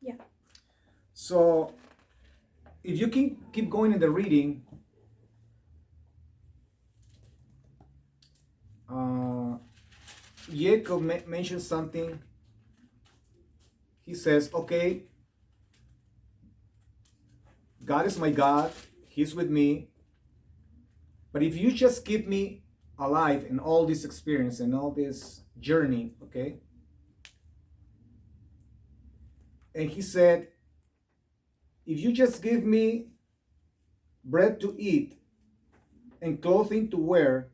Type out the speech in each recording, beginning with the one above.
Yeah. So if you can keep going in the reading, uh, Jacob mentions something. He says, okay, God is my God, He's with me, but if you just keep me alive in all this experience and all this journey, okay? And he said, if you just give me bread to eat and clothing to wear,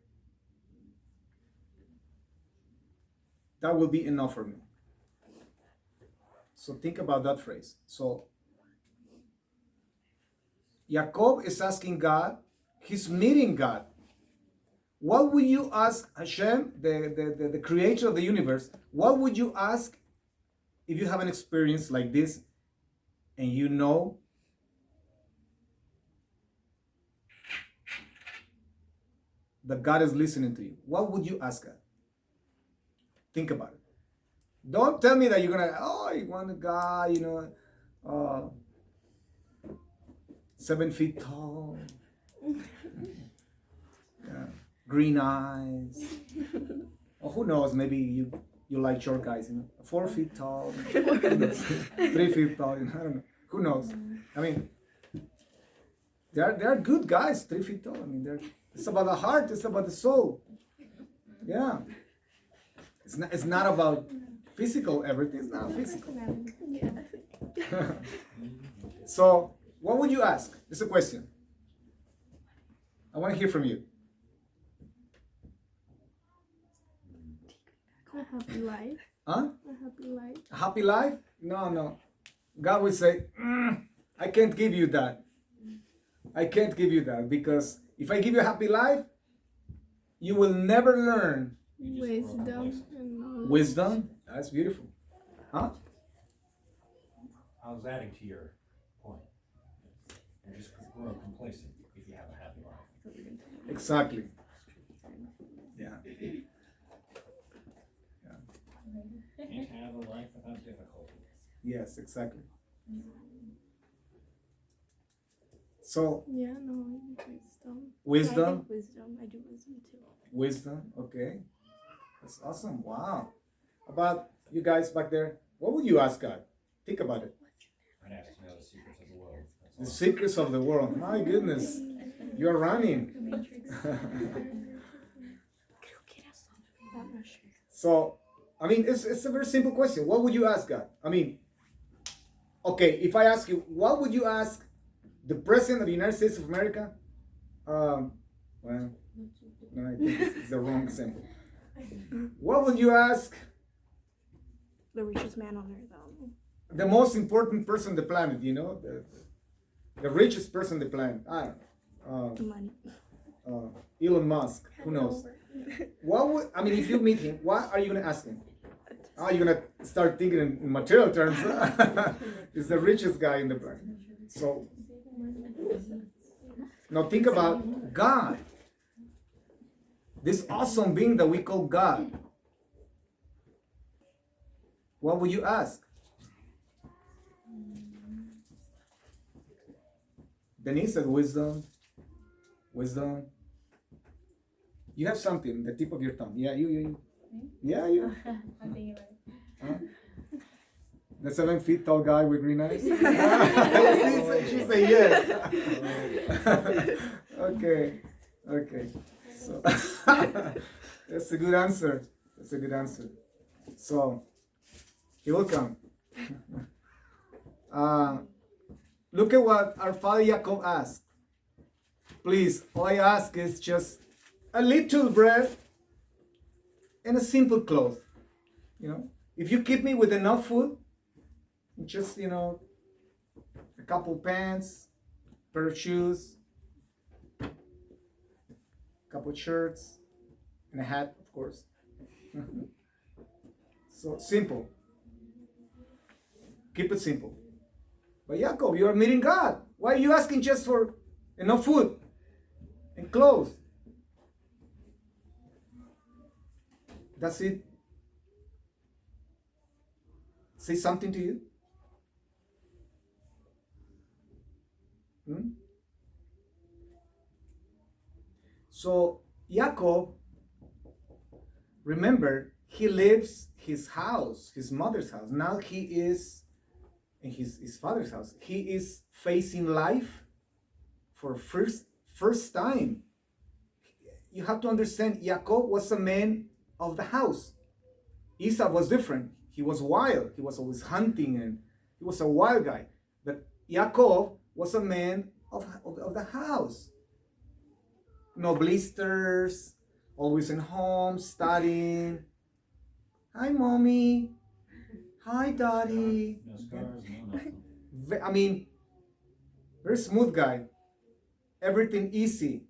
that will be enough for me. So think about that phrase. So Jacob is asking God, he's meeting God. What would you ask Hashem, the creator of the universe, what would you ask if you have an experience like this and you know that God is listening to you? What would you ask God? Think about it. Don't tell me that you're gonna, oh, you want a guy, uh, 7 feet tall, yeah, green eyes. Or who knows? Maybe you like short guys, 4 feet tall, 3 feet tall. I don't know. Who knows? I mean, there are good guys, 3 feet tall. I mean, it's about the heart. It's about the soul. Yeah, it's not about physical. Everything is not physical. So, what would you ask? It's a question. I want to hear from you. A happy life. Huh? A happy life. A happy life? No. God will say, I can't give you that. I can't give you that because if I give you a happy life, you will never learn Wisdom and knowledge. wisdom. That's beautiful. Huh? I was adding to your point. You're just grow complacent if you have a happy life. Exactly. Yeah. Can't have a life without difficulty. Yes, exactly. So, Yeah, no, wisdom. wisdom. I think wisdom. I do wisdom too. Wisdom. Okay. That's awesome. Wow. About you guys back there, what would you ask God? Think about it. I'd ask to know the secrets of the world. The secrets of the world. My goodness. You're running. So, I mean, it's a very simple question. What would you ask God? I mean, okay, if I ask you, what would you ask the President of the United States of America? Well, no, I think it's the wrong example. What would you ask The richest man on earth. the most important person on the planet, the richest person on the planet? I don't know. Money. Elon Musk, who knows? If you meet him, what are you going to ask him? Are you going to start thinking in material terms? He's the richest guy in the planet. So, now think about God. This awesome being that we call God. What would you ask? Denise said wisdom. Wisdom. You have something, the tip of your tongue. Yeah, you. Yeah, you. I'm thinking about it. Huh? The 7 feet tall guy with green eyes? She said yes. Okay. So that's a good answer. So he will come. Look at what our father Jacob asked. Please, all I ask is just a little bread and a simple cloth. If you keep me with enough food, just a couple pants, pair of shoes, couple shirts, and a hat, of course. So simple. Keep it simple. But Jacob, you are meeting God. Why are you asking just for enough food and clothes? That's it. Say something to you. Hmm? So Jacob, remember, he leaves his house, his mother's house. Now he is in his father's house. He is facing life for first time. You have to understand, Jacob was a man of the house. Esau was different. He was wild. He was always hunting and he was a wild guy. But Jacob was a man of the house. No blisters, always in home, studying. Hi, mommy. Hi, daddy. No scars, no nothing. I mean, very smooth guy. Everything easy.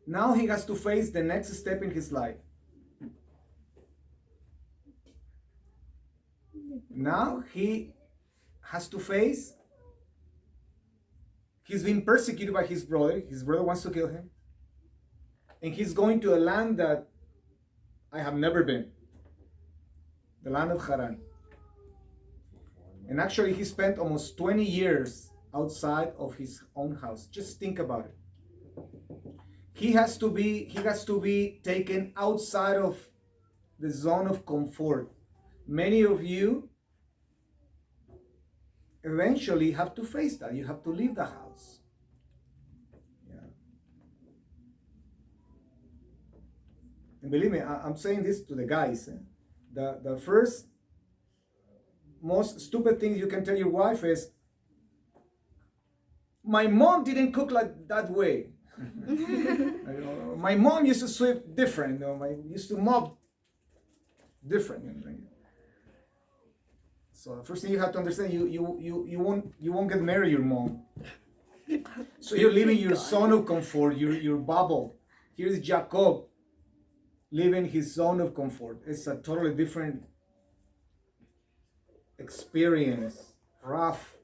Now he has to face the next step in his life. Now he has to face, he's been persecuted by his brother. His brother wants to kill him. And he's going to a land that I have never been. The land of Haran. And actually he spent almost 20 years outside of his own house. Just think about it. He has to be taken outside of the zone of comfort. Many of you eventually have to face that. You have to leave the house. Yeah. And believe me, I'm saying this to the guys. The first most stupid thing you can tell your wife is, my mom didn't cook like that way. My mom used to sweep different. Used to mop different. So the first thing you have to understand, you won't get married your mom. So you're leaving your zone of comfort, your bubble. Here's Jacob living his zone of comfort. It's a totally different experience, rough.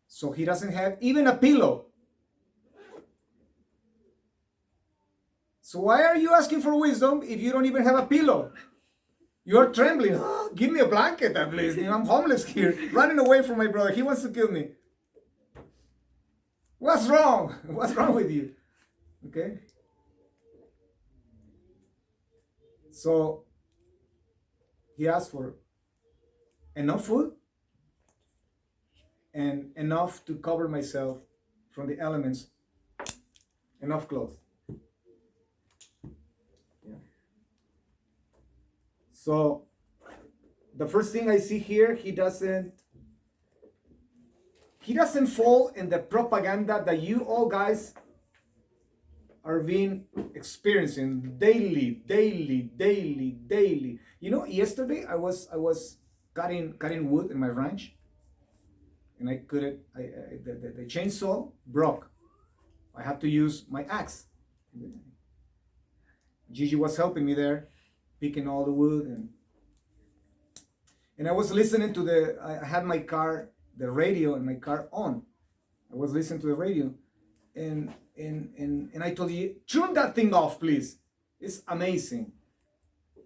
So he doesn't have even a pillow. So why are you asking for wisdom if you don't even have a pillow? You're trembling. Oh, give me a blanket at least. I'm homeless here, running away from my brother. He wants to kill me. What's wrong? What's wrong with you? Okay? So he asked for enough food and enough to cover myself from the elements, enough clothes. Yeah. So the first thing I see here, he doesn't fall in the propaganda that you all guys are being experiencing daily. Yesterday I was cutting wood in my ranch, and I couldn't. The chainsaw broke. I had to use my axe. Gigi was helping me there, picking all the wood, and I was listening to I had my car, the radio in my car on. I was listening to the radio, and I told you, turn that thing off, please. It's amazing.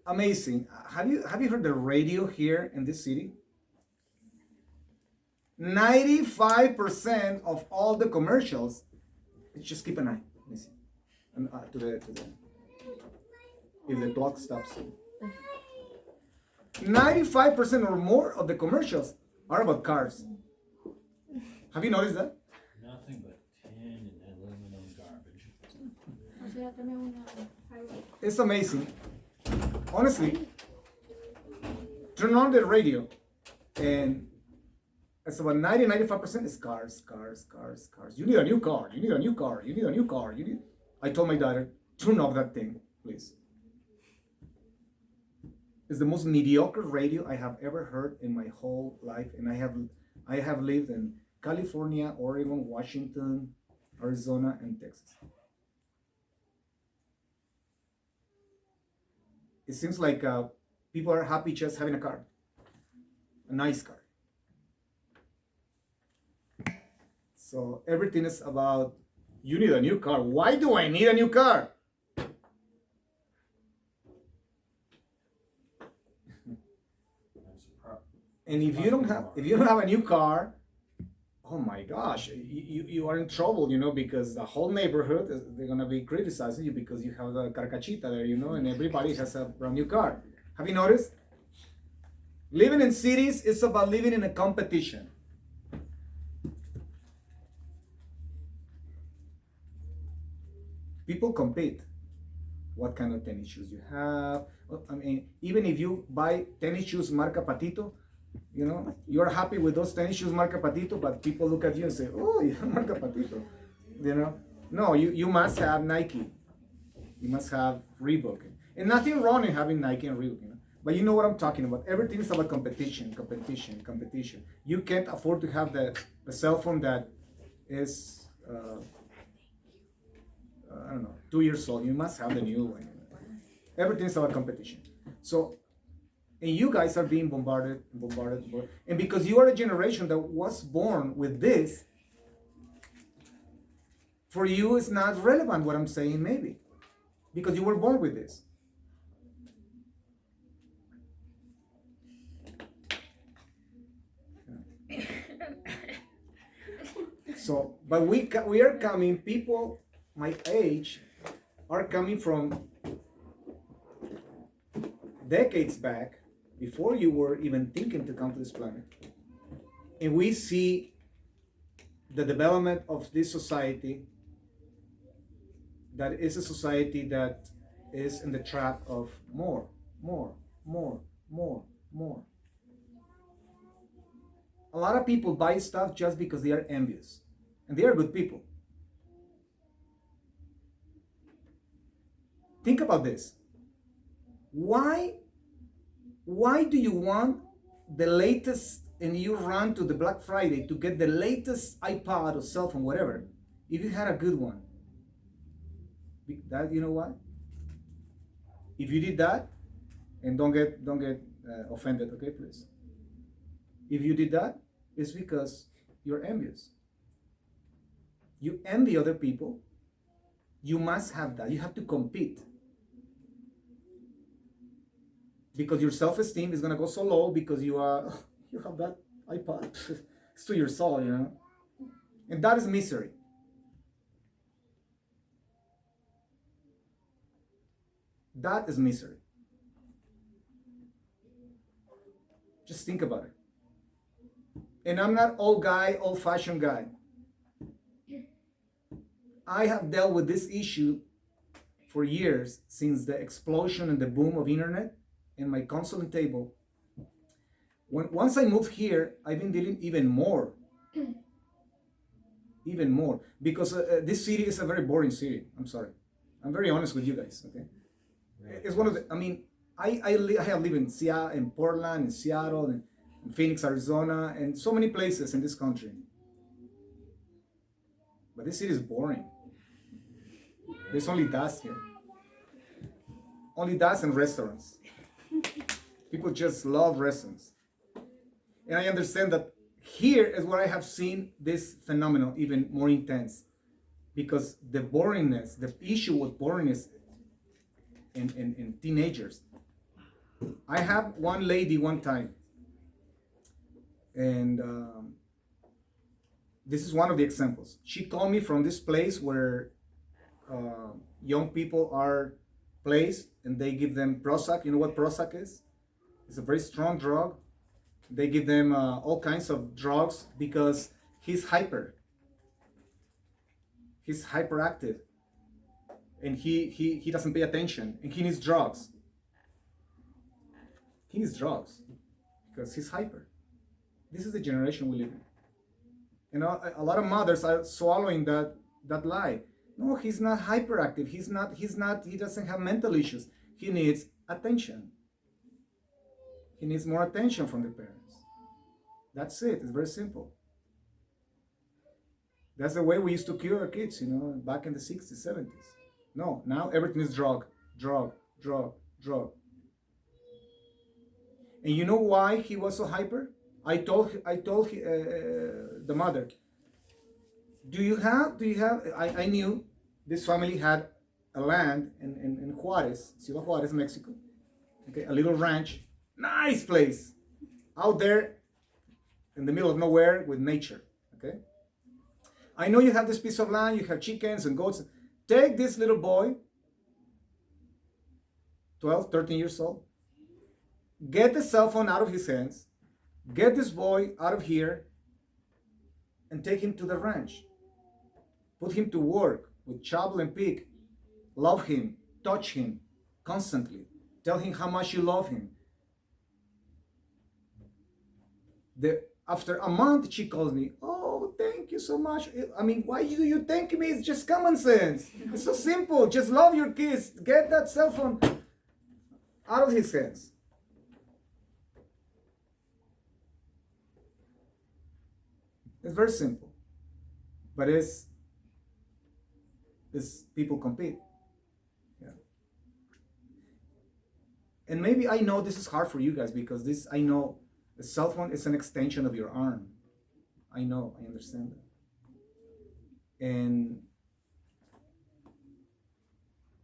Amazing. Have you heard the radio here in this city? 95% of all the commercials, just keep an eye. Let me see. And, to the if the clock stops. 95% or more of the commercials are about cars. Have you noticed that? Nothing but tin and aluminum garbage. It's amazing. Honestly, turn on the radio and it's about 95% is cars. You need a new car. I told my daughter, turn off that thing, please. It's the most mediocre radio I have ever heard in my whole life. And I have lived in California, Oregon, Washington, Arizona, and Texas. It seems like people are happy just having a car, a nice car. So everything is about, you need a new car. Why do I need a new car? And if you don't have a new car, oh my gosh, you are in trouble, because the whole neighborhood they're gonna be criticizing you because you have the carcachita there, and everybody has a brand new car. Have you noticed? Living in cities is about living in a competition. People compete. What kind of tennis shoes you have? I mean, even if you buy tennis shoes Marca Patito, you're happy with those tennis shoes Marca Patito, but people look at you and say, oh, you have Marca Patito. No, you must have Nike. You must have Reebok. And nothing wrong in having Nike and Reebok, But you know what I'm talking about. Everything is about competition. You can't afford to have the cell phone that is, I don't know, 2 years old. You must have the new one. Everything is about competition. So, and you guys are being bombarded. And because you are a generation that was born with this, for you it's not relevant what I'm saying, maybe. Because you were born with this. So, but we are coming, people my age are coming from decades back, before you were even thinking to come to this planet. And we see the development of this society that is a society that is in the trap of more. A lot of people buy stuff just because they are envious. And they are good people. Think about this. Why do you want the latest and you run to the Black Friday to get the latest iPod or cell phone, whatever, if you had a good one? That, you know what? If you did that, and don't get offended, okay, please. If you did that, it's because you're envious. You envy other people. You must have that. You have to compete. Because your self-esteem is going to go so low because you have that iPod. It's 2 years old, And that is misery. That is misery. Just think about it. And I'm not old-fashioned guy. I have dealt with this issue for years, since the explosion and the boom of internet and my counseling table. Once I moved here, I've been dealing even more. Because this city is a very boring city. I'm sorry. I'm very honest with you guys, okay? It's one of the, I have lived in Seattle, in Portland, in Seattle, in Phoenix, Arizona, and so many places in this country. But this city is boring. There's only dust here. Only dust and restaurants. People just love restaurants. And I understand that here is where I have seen this phenomenon even more intense. Because the boringness, the issue with boringness in teenagers. I have one lady one time, and this is one of the examples. She called me from this place where young people are placed and they give them Prozac. You know what Prozac is? It's a very strong drug. They give them all kinds of drugs because he's hyper. He's hyperactive. And he doesn't pay attention. And he needs drugs. He needs drugs because he's hyper. This is the generation we live in. A lot of mothers are swallowing that lie. No, he's not hyperactive. He doesn't have mental issues. He needs attention. He needs more attention from the parents. That's it. It's very simple. That's the way we used to cure our kids, back in the 60s, 70s. No, now everything is drug. And you know why he was so hyper? I told the mother, do you have, I knew this family had a land in Juarez, Ciudad Juarez, Mexico. Okay, a little ranch, nice place. Out there, in the middle of nowhere with nature, okay? I know you have this piece of land, you have chickens and goats. Take this little boy, 12, 13 years old, get the cell phone out of his hands, get this boy out of here, and take him to the ranch. Put him to work with shovel and pick. Love him, touch him constantly. Tell him how much you love him. After a month, she calls me, oh, thank you so much. I mean, why do you thank me? It's just common sense. It's so simple. Just love your kids. Get that cell phone out of his hands. It's very simple. But it's people compete. Yeah. And maybe I know this is hard for you guys because I know the cell phone is an extension of your arm. I know, I understand that.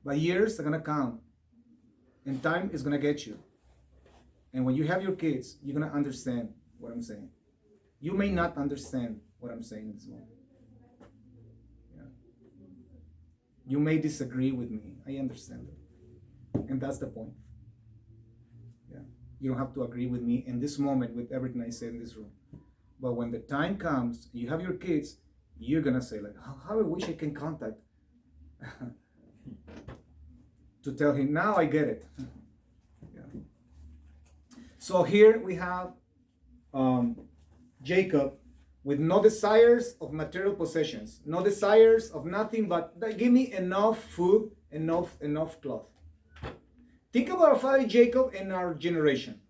But years are gonna come, and time is gonna get you. And when you have your kids, you're gonna understand what I'm saying. You may not understand what I'm saying in this moment. Yeah. You may disagree with me. I understand that. And that's the point. Yeah. You don't have to agree with me in this moment with everything I say in this room. But when the time comes, you have your kids, you're gonna say like, how I wish I can contact to tell him, now I get it. Yeah. So here we have Jacob with no desires of material possessions, no desires of nothing but give me enough food, enough cloth. Think about our father Jacob in our generation.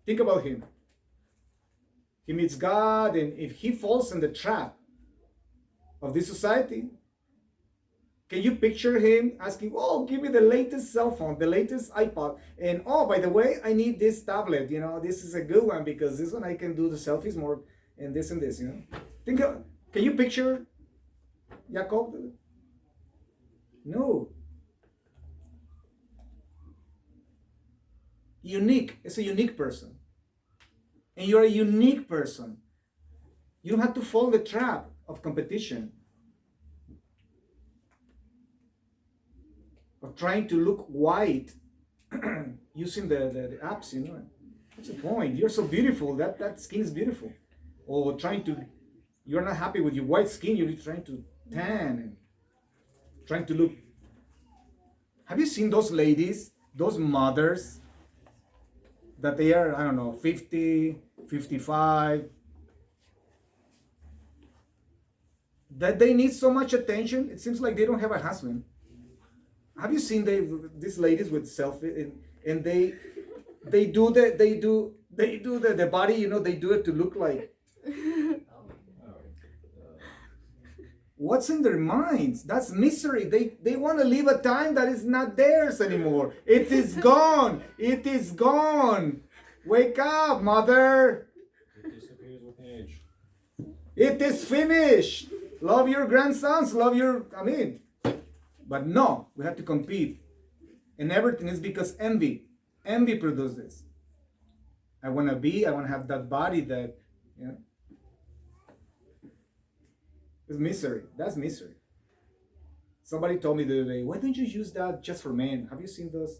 Think about him. He meets God, and if he falls in the trap of this society, can you picture him asking, oh, give me the latest cell phone, the latest iPod, and oh, by the way, I need this tablet, this is a good one because this one I can do the selfies more, and this, can you picture Jacob? No. Unique, it's a unique person. And you're a unique person. You don't have to fall the trap of competition, of trying to look white using the apps, What's the point? You're so beautiful. That skin is beautiful. Or you're not happy with your white skin. You're trying to tan and trying to look. Have you seen those ladies, those mothers, that they are, 50, 55, that they need so much attention? It seems like they don't have a husband. Have you seen these ladies with selfie and they do the body, they do it to look like. What's in their minds? That's misery. They want to live a time that is not theirs anymore. It is gone. It is gone. Wake up, mother. It disappears with age. It is finished. Love your grandsons. But no, we have to compete. And everything is because envy. Envy produces this. I want to have that body that, it's misery. That's misery. Somebody told me the other day, why don't you use that just for men? Have you seen those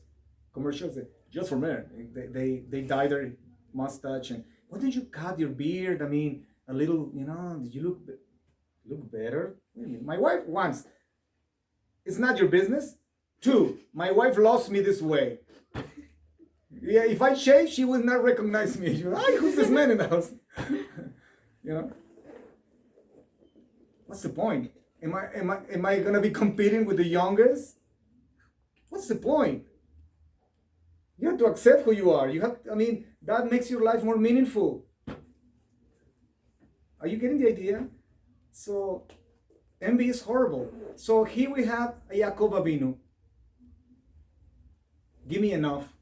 commercials? Just for men. They dye their mustache. And why don't you cut your beard? A little, you look better. My wife wants. It's not your business. 2, my wife loves me this way. Yeah, if I shave, she will not recognize me. Who's this man in the house? What's the point? Am I gonna be competing with the youngest? What's the point? You have to accept who you are. That makes your life more meaningful. Are you getting the idea? So, envy is horrible. So here we have Yaakov Avinu. Give me enough.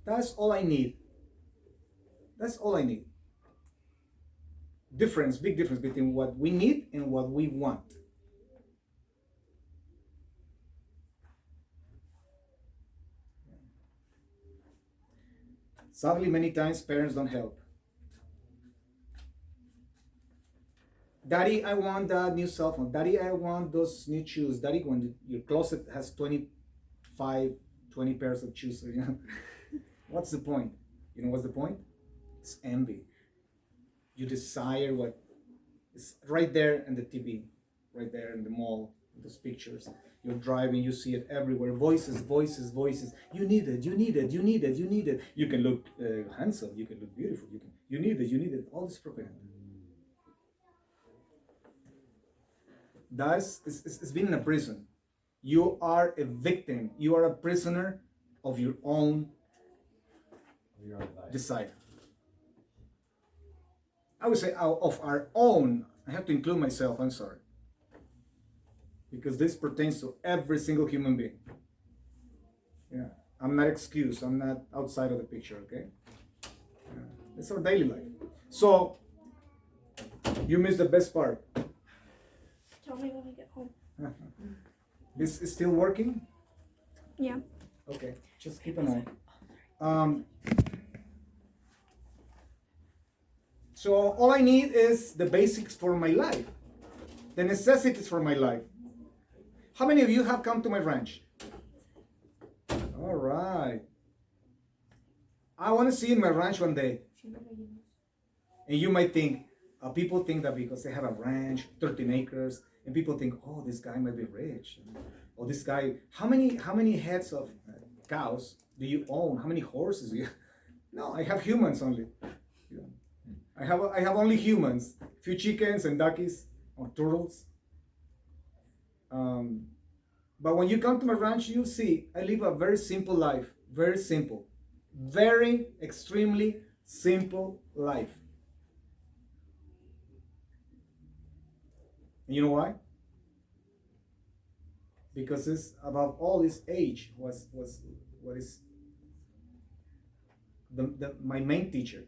That's all I need. That's all I need. Big difference between what we need and what we want. Sadly, many times parents don't help. Daddy, I want that new cell phone. Daddy, I want those new shoes. Daddy, when your closet has 20 pairs of shoes, you know, what's the point? You know what's the point? It's envy. You desire what is right there in the TV, right there in the mall, those pictures. You're driving, you see it everywhere. Voices, voices, voices. You need it, you need it, you need it, you need it. You can look handsome, you can look beautiful, you need it, you need it. All this propaganda. That's it's being in a prison. You are a victim. You are a prisoner of your own desire. I would say of our own. I have to include myself. I'm sorry, because this pertains to every single human being. Yeah, I'm not excused. I'm not outside of the picture. Okay, it's our daily life. So you missed the best part. Tell me when we get home. This is still working? Yeah. Okay, just keep an eye. So all I need is the basics for my life, the necessities for my life. How many of you have come to my ranch? All right. I want to see you in my ranch one day. And you might think, people think that because they have a ranch, 13 acres, and people think, oh, this guy might be rich. Or this guy, how many heads of cows do you own? How many horses do you? No, I have humans only. I have only humans, a few chickens and duckies or turtles. But when you come to my ranch, you'll see I live a very simple life. Very simple. Very extremely simple life. And you know why? Because it's above all this age was what is my main teacher.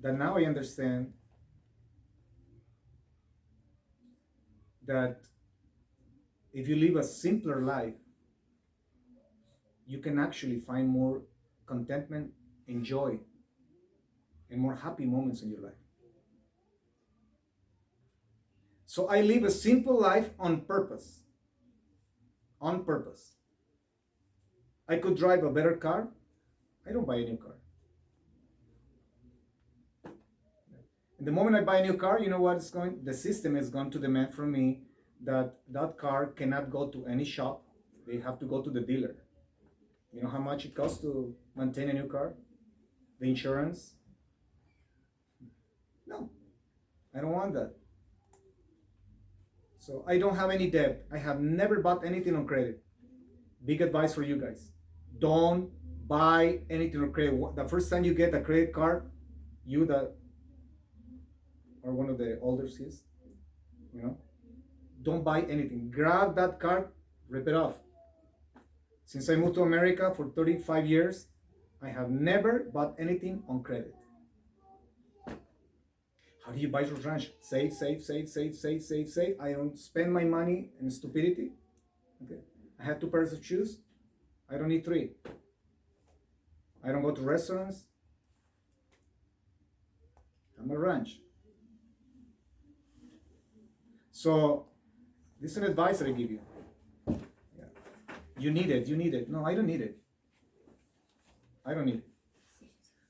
That now I understand that if you live a simpler life, you can actually find more contentment and joy and more happy moments in your life. So I live a simple life on purpose. On purpose. I could drive a better car. I don't buy a new car. And the moment I buy a new car, you know what it's going? The system is going to demand from me that that car cannot go to any shop. They have to go to the dealer. You know how much it costs to maintain a new car? The insurance? No, I don't want that. So I don't have any debt. I have never bought anything on credit. Big advice for you guys. Don't buy anything on credit. The first time you get a credit card, you that are one of the older kids, you know, don't buy anything. Grab that card, rip it off. Since I moved to America for 35 years, I have never bought anything on credit. How do you buy your ranch? Save, save, save, save, save, save, save. I don't spend my money in stupidity. Okay. I have 2 pairs of shoes. I don't need 3. I don't go to restaurants. I'm a ranch. So this is an advice that I give you. Yeah. You need it, you need it. No, I don't need it. I don't need it.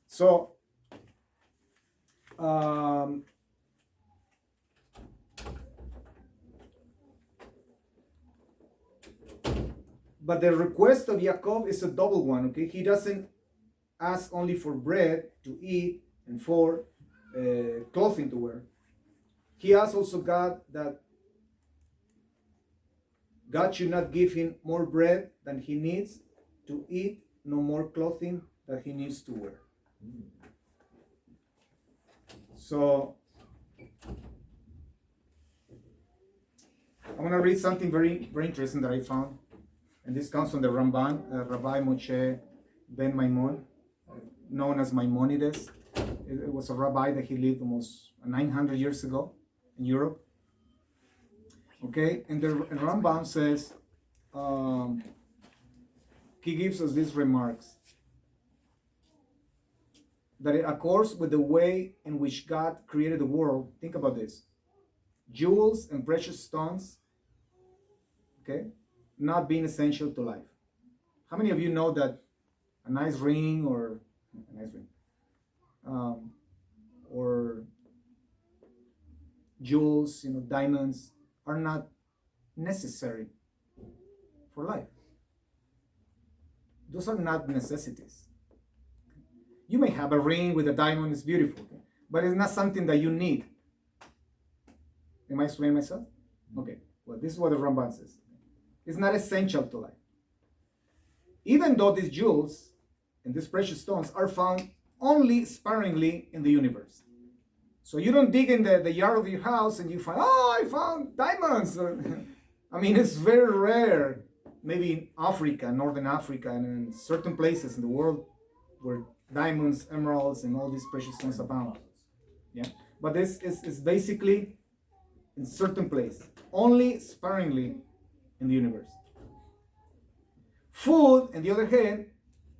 So but the request of Yaakov is a double one, okay? He doesn't ask only for bread to eat and for clothing to wear. He asks also God that God should not give him more bread than he needs to eat, no more clothing that he needs to wear. So I want to read something very, very interesting that I found. And this comes from the Ramban, Rabbi Moshe ben Maimon, known as Maimonides. It was a rabbi that he lived almost 900 years ago in Europe. Okay, and the Ramban says, he gives us these remarks, that it accords with the way in which God created the world. Think about this. jewels and precious stones, okay, not being essential to life. How many of you know that a nice ring or or jewels, diamonds are not necessary for life? Those are not necessities. You may have a ring with a diamond, it's beautiful, okay? But it's not something that you need. Am I explaining myself? Okay, well, this is what the Ramban says. It's not essential to life. Even though these jewels and these precious stones are found only sparingly in the universe. So you don't dig in the yard of your house and you find, oh, I found diamonds. I mean, it's very rare, maybe in Africa, Northern Africa, and in certain places in the world where diamonds, emeralds, and all these precious stones abound. Yeah, but this is basically in certain place, only sparingly in the universe. Food, on the other hand,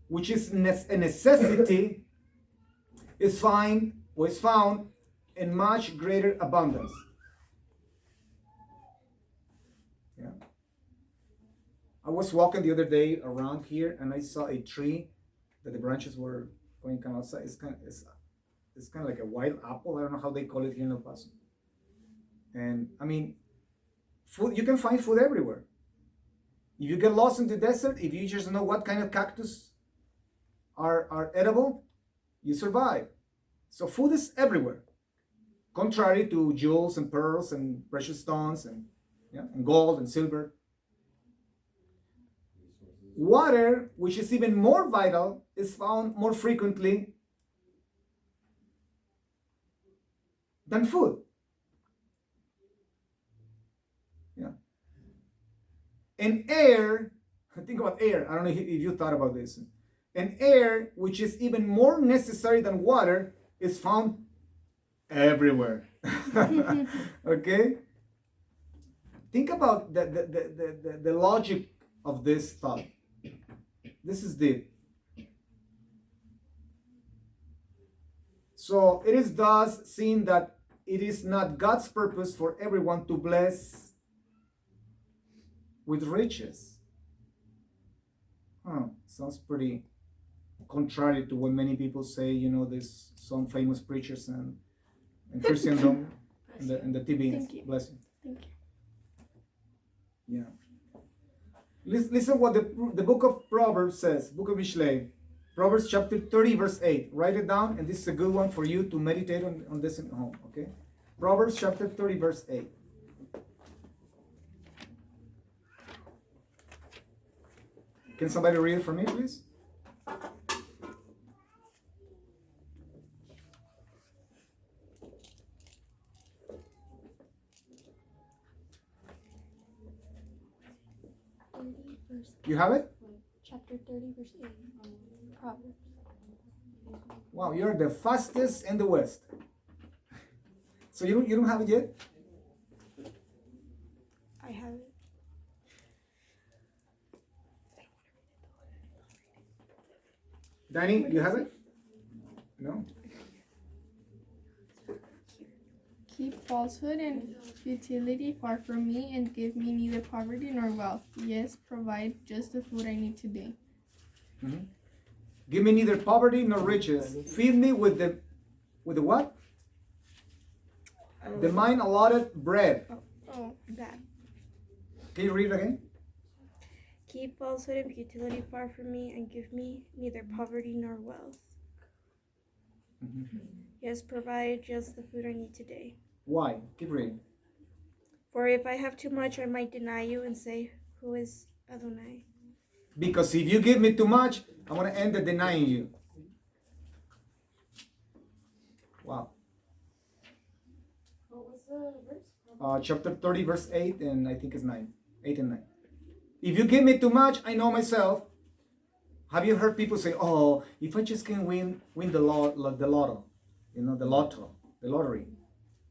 which is a necessity, is found in much greater abundance. Yeah. I was walking the other day around here and I saw a tree that the branches were going kind of outside. It's kind of like a wild apple. I don't know how they call it here in El Paso. And I mean, food, you can find food everywhere. If you get lost in the desert, if you just know what kind of cactus are edible, you survive. So food is everywhere. Contrary to jewels and pearls and precious stones and gold and silver. Water, which is even more vital, is found more frequently than food. Yeah. And air, think about air. I don't know if you thought about this. And air, which is even more necessary than water, is found everywhere. Okay? Think about the logic of this thought. This is deep. So it is thus seen that it is not God's purpose for everyone to bless with riches. Sounds pretty contrary to what many people say. There's some famous preachers and Christendom and the TV. Bless you. Thank Yeah. you. Listen what the book of Proverbs says, book of Mishlei, Proverbs chapter 30, verse 8. Write it down, and this is a good one for you to meditate on this at home, okay? Proverbs chapter 30, verse 8. Can somebody read it for me, please? You have it? Chapter 30, verse 8. Proverbs. Wow, you're the fastest in the West. So you don't have it yet? I have it. Danny, you have it? No? Keep falsehood and futility far from me, and give me neither poverty nor wealth. Yes, provide just the food I need today. Mm-hmm. Give me neither poverty nor riches. Feed me with the what? The mine allotted bread. Oh, that. Can you read it again? Keep falsehood and futility far from me, and give me neither poverty nor wealth. Mm-hmm. Yes, provide just the food I need today. Why? Keep reading. For if I have too much, I might deny you and say, who is Adonai? Because if you give me too much, I'm going to end up denying you. Wow. What was the verse? Chapter 30, verse 8, and I think it's 9. 8 and 9. If you give me too much, I know myself. Have you heard people say, oh, if I just can win the lotto, the lottery.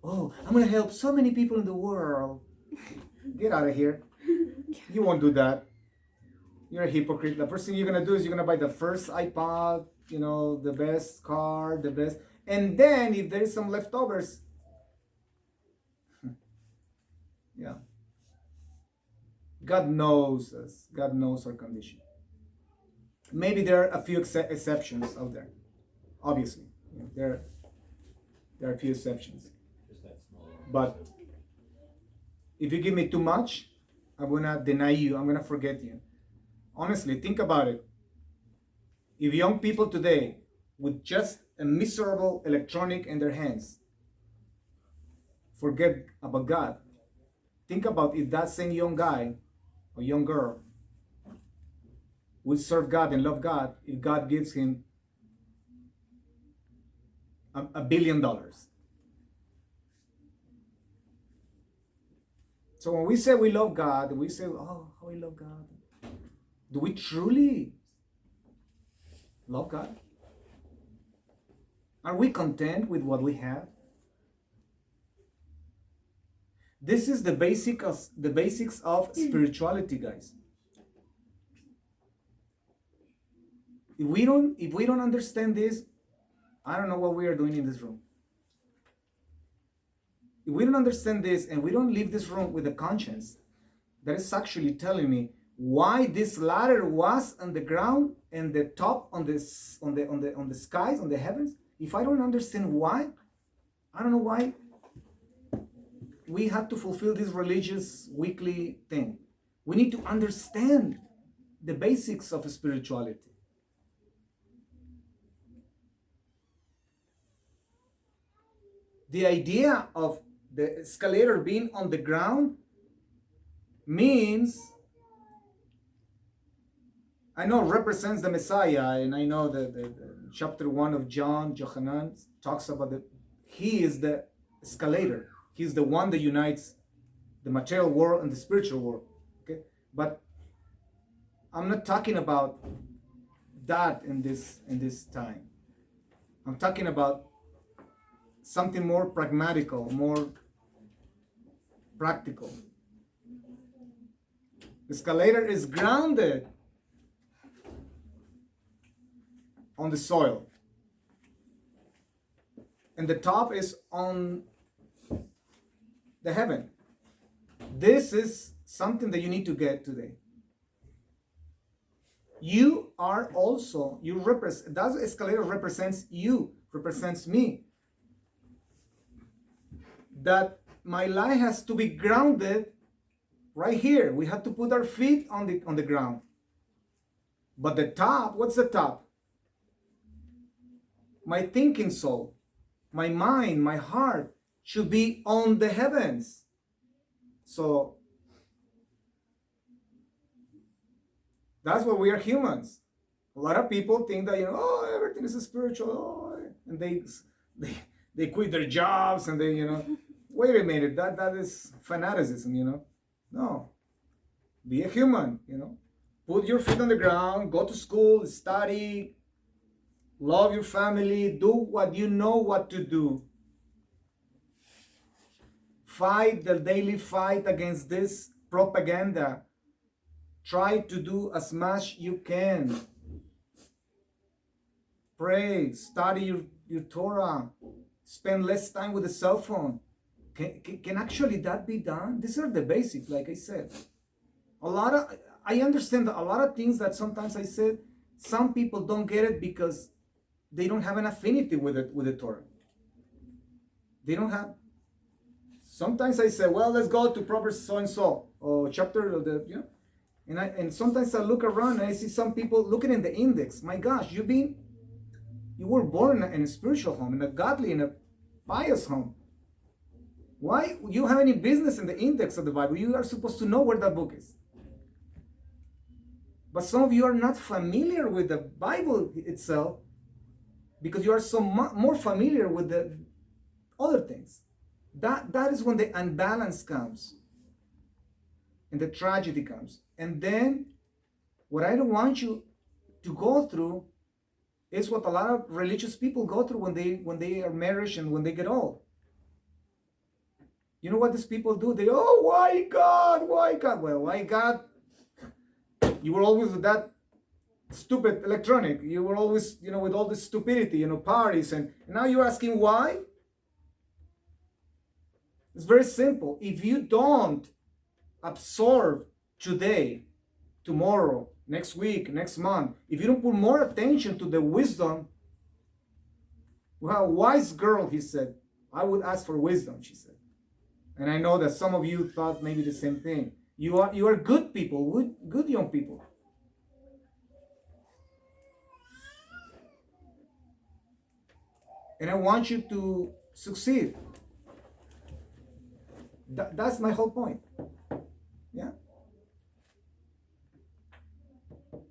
Oh, I'm going to help so many people in the world. Get out of here. You won't do that. You're a hypocrite. The first thing you're going to do is you're going to buy the first iPod, the best car, the best. And then if there is some leftovers, Yeah. God knows us. God knows our condition. Maybe there are a few exceptions out there. Obviously, there are a few exceptions. Just that small. But if you give me too much, I'm gonna deny you. I'm gonna forget you. Honestly, think about it. If young people today, with just a miserable electronic in their hands, forget about God, think about if that same young guy or young girl would serve God and love God if God gives him $1 billion. So when we say we love God, we say, oh, how we love God. Do we truly love God? Are we content with what we have? This is the basics of spirituality, guys. If we don't understand this, I don't know what we are doing in this room. If we don't understand this and we don't leave this room with a conscience that is actually telling me why this ladder was on the ground and the top on the skies, on the heavens, if I don't understand why, I don't know why we have to fulfill this religious weekly thing. We need to understand the basics of spirituality. The idea of the escalator being on the ground means, I know represents the Messiah, and I know the chapter 1 of John, Johanan talks about that he is the escalator. He's the one that unites the material world and the spiritual world. Okay, but I'm not talking about that in this time. I'm talking about something more pragmatical, more practical. The escalator is grounded on the soil, and the top is on the heaven. This is something that you need to get today. You are also, you represent, that escalator represents you, represents me. That my life has to be grounded right here. We have to put our feet on the ground. But the top, what's the top? My thinking soul, my mind, my heart should be on the heavens. So that's why we are humans. A lot of people think that, oh, everything is spiritual, and they quit their jobs and they, wait a minute, that is fanaticism, No, be a human, Put your feet on the ground, go to school, study, love your family, do what you know what to do. Fight the daily fight against this propaganda. Try to do as much you can. Pray, study your Torah, spend less time with the cell phone. Can actually that be done? These are the basics, like I said. I understand that a lot of things that sometimes I said, some people don't get it because they don't have an affinity with the Torah. They don't have. Sometimes I say, well, let's go to Proverbs so and so, or chapter of the, and sometimes I look around and I see some people looking in the index. My gosh, you were born in a spiritual home, in a godly, in a pious home. Why you have any business in the index of the Bible? You are supposed to know where that book is. But some of you are not familiar with the Bible itself because you are so more familiar with the other things. That is when the unbalance comes and the tragedy comes. And then what I don't want you to go through is what a lot of religious people go through when they are married and when they get old. You know what these people do? They, oh, why God? Why God? Well, why God? You were always with that stupid electronic. You were always, with all this stupidity, parties. And now you're asking why? It's very simple. If you don't absorb today, tomorrow, next week, next month, if you don't put more attention to the wisdom, well, wise girl, he said, I would ask for wisdom, she said. And I know that some of you thought maybe the same thing. You are good people, good young people. And I want you to succeed. That's my whole point. Yeah?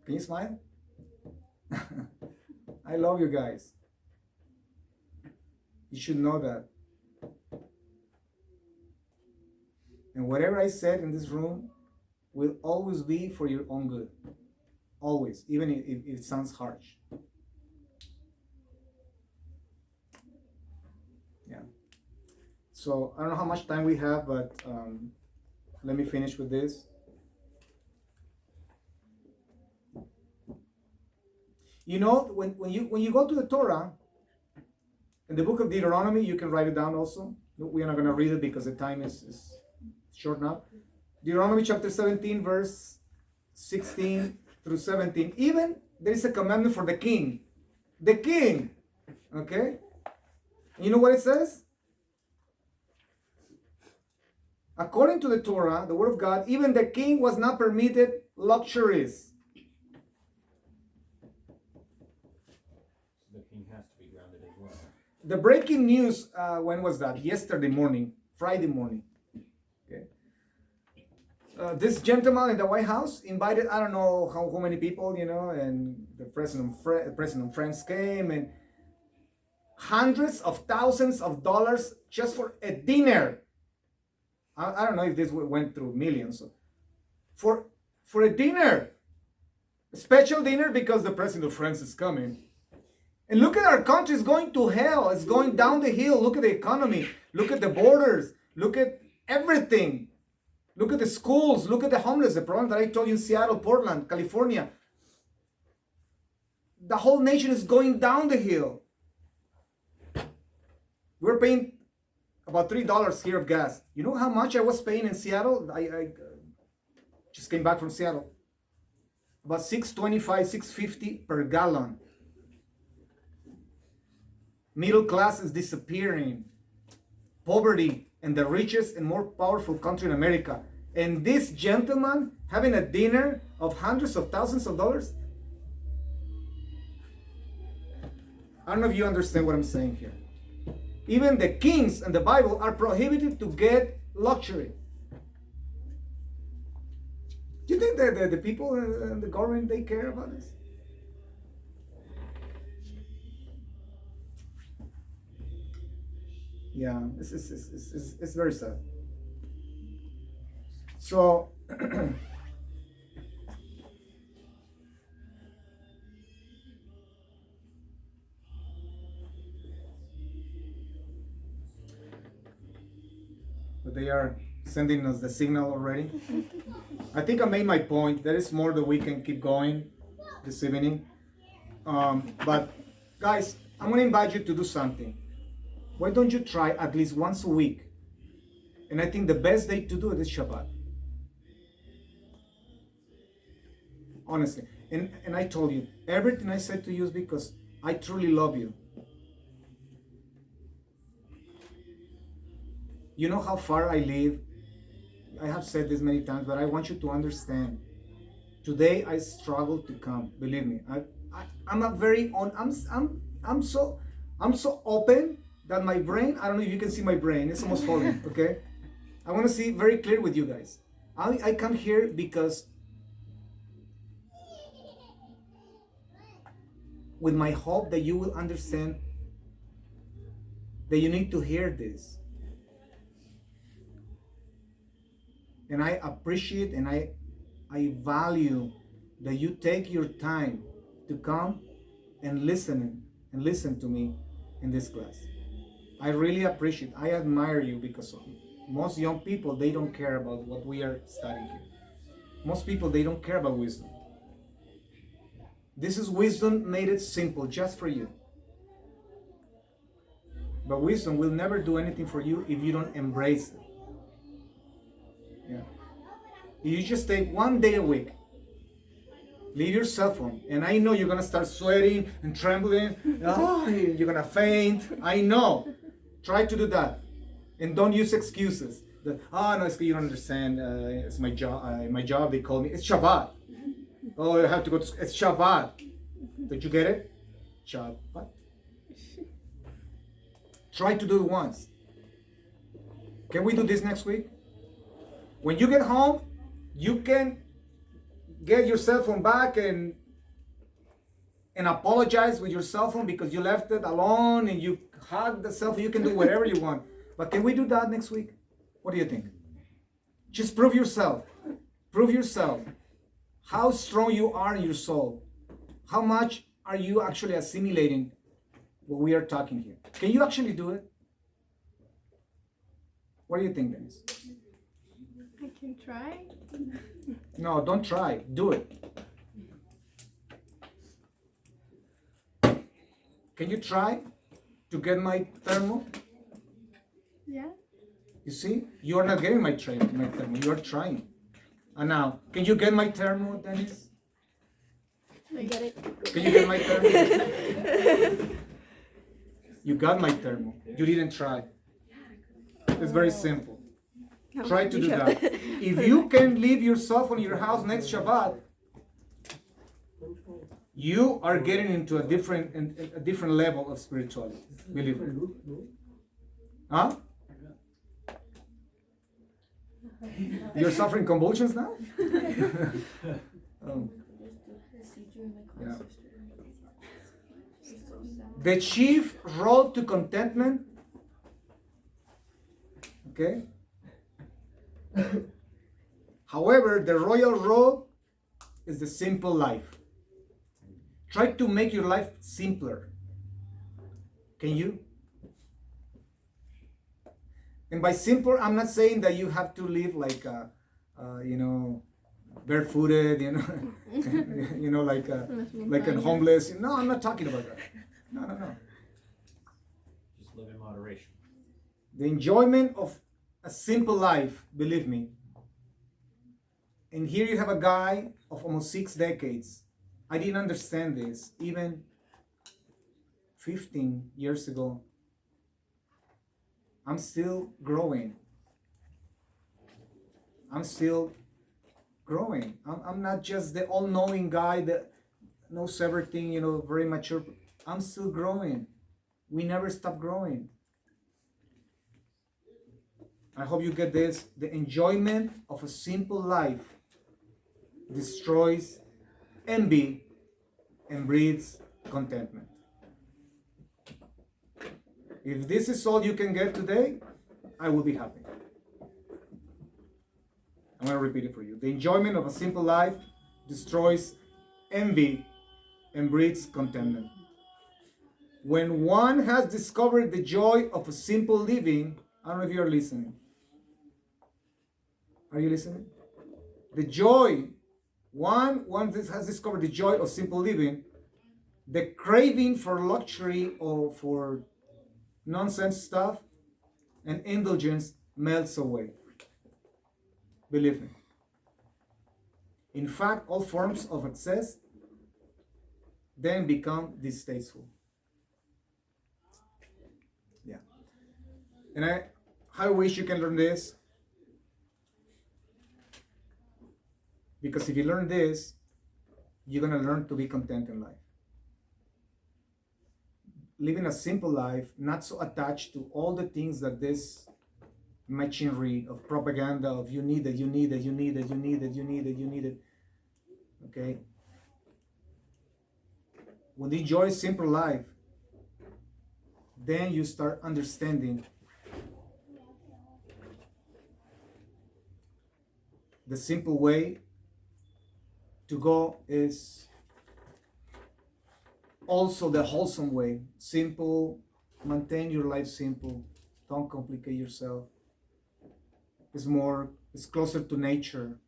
Can you smile? I love you guys. You should know that. And whatever I said in this room will always be for your own good. Always, even if it sounds harsh. Yeah. So I don't know how much time we have, but let me finish with this. You know, when you go to the Torah, in the book of Deuteronomy, you can write it down also. We're not going to read it because the time is short now. Deuteronomy chapter 17, verse 16 through 17. Even there is a commandment for the king. The king. Okay? You know what it says? According to the Torah, the word of God, even the king was not permitted luxuries. The king has to be grounded as well. The breaking news, when was that? Yesterday morning, Friday morning. Okay. This gentleman in the White House invited, I don't know how many people, you know, and the President of France came, and hundreds of thousands of dollars just for a dinner. I don't know if this went through millions. For a dinner. A special dinner because the President of France is coming. And look at our country, it's going to hell. It's going down the hill. Look at the economy. Look at the borders. Look at everything. Look at the schools. Look at the homeless. The problem that I told you in Seattle, Portland, California. The whole nation is going down the hill. We're paying about $3 here of gas. You know how much I was paying in Seattle? I just came back from Seattle. About $6.25, $6.50 per gallon. Middle class is disappearing. Poverty in the richest and more powerful country in America. And this gentleman having a dinner of hundreds of thousands of dollars. I don't know if you understand what I'm saying here. Even the kings in the Bible are prohibited to get luxury. Do you think that the people in the government, they care about this? Yeah, it's very sad. So, but they are sending us the signal already. I think I made my point. There is more that we can keep going this evening. But guys, I'm going to invite you to do something. Why don't you try at least once a week? And I think the best day to do it is Shabbat. Honestly. And I told you, everything I said to you is because I truly love you. You know how far I live. I have said this many times, but I want you to understand. Today I struggle to come. Believe me. I'm not very on. I'm so open that my brain. I don't know if you can see my brain. It's almost falling. Okay. I want to see very clear with you guys. I come here because with my hope that you will understand that you need to hear this. And I appreciate and I value that you take your time to come and listen to me in this class. I really appreciate, I admire you because most young people, they don't care about what we are studying here. Most people, they don't care about wisdom. This is wisdom made it simple just for you. But wisdom will never do anything for you if you don't embrace it. Yeah. You just take one day a week. Leave your cell phone. And I know you're going to start sweating and trembling. Oh, you're going to faint. I know. Try to do that. And don't use excuses. That, oh, no, it's you don't understand. It's my job. My job, they call me. It's Shabbat. Oh, I have to go to school. It's Shabbat. Did you get it? Shabbat. Try to do it once. Can we do this next week? When you get home, you can get your cell phone back and apologize with your cell phone because you left it alone and you hug the cell phone. You can do whatever you want. But can we do that next week? What do you think? Just prove yourself. Prove yourself. How strong you are in your soul. How much are you actually assimilating what we are talking here? Can you actually do it? What do you think, Dennis? I can try. No, don't try. Do it. Can you try to get my thermo? Yeah. You see? You are not getting my thermo. You are trying. And now, can you get my thermo, Dennis? I get it. Can you get my thermo? You got my thermo. You didn't try. It's very simple. Try to do that. If you can leave your cell phone in your house next Shabbat, you are getting into a different level of spirituality. Believe me. Huh? You're suffering convulsions now? Oh. Yeah. The chief road to contentment. Okay. However, the royal road is the simple life. Try to make your life simpler. Can you? And by simple, I'm not saying that you have to live like, barefooted, like a homeless. No, I'm not talking about that. No. Just live in moderation. The enjoyment of a simple life, believe me. And here you have a guy of almost 6 decades. I didn't understand this even 15 years ago. I'm still growing. I'm still growing. I'm not just the all-knowing guy that knows everything, very mature. I'm still growing. We never stop growing. I hope you get this. The enjoyment of a simple life destroys envy and breeds contentment. If this is all you can get today, I will be happy. I'm going to repeat it for you. The enjoyment of a simple life destroys envy and breeds contentment. When one has discovered the joy of a simple living, I don't know if you're listening. Are you listening? The joy, one has discovered the joy of simple living, the craving for luxury or for nonsense stuff and indulgence melts away. Believe me. In fact, all forms of excess then become distasteful. Yeah. And I wish you can learn this. Because if you learn this, you're going to learn to be content in life. Living a simple life, not so attached to all the things that this machinery of propaganda of you need it. Okay? When you enjoy a simple life, then you start understanding the simple way to go is also the wholesome way. Simple, maintain your life simple, don't complicate yourself. It's closer to nature.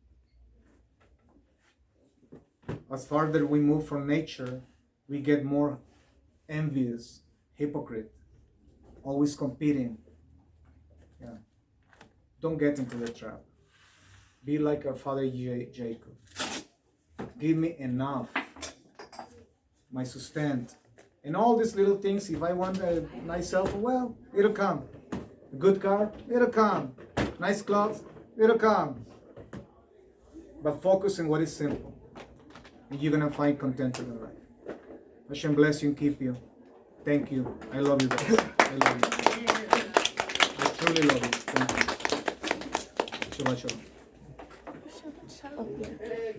As farther we move from nature, we get more envious, hypocrite, always competing. Yeah. Don't get into the trap. Be like our father Jacob. Give me enough, my sustenance. And all these little things, if I want a nice cell phone, well, it'll come. A good car, it'll come. Nice clothes, it'll come. But focus on what is simple. And you're going to find contentment in life. Hashem bless you and keep you. Thank you. I love you guys. I love you. I truly love you. Thank you. Shabbat shalom. Oh, yeah.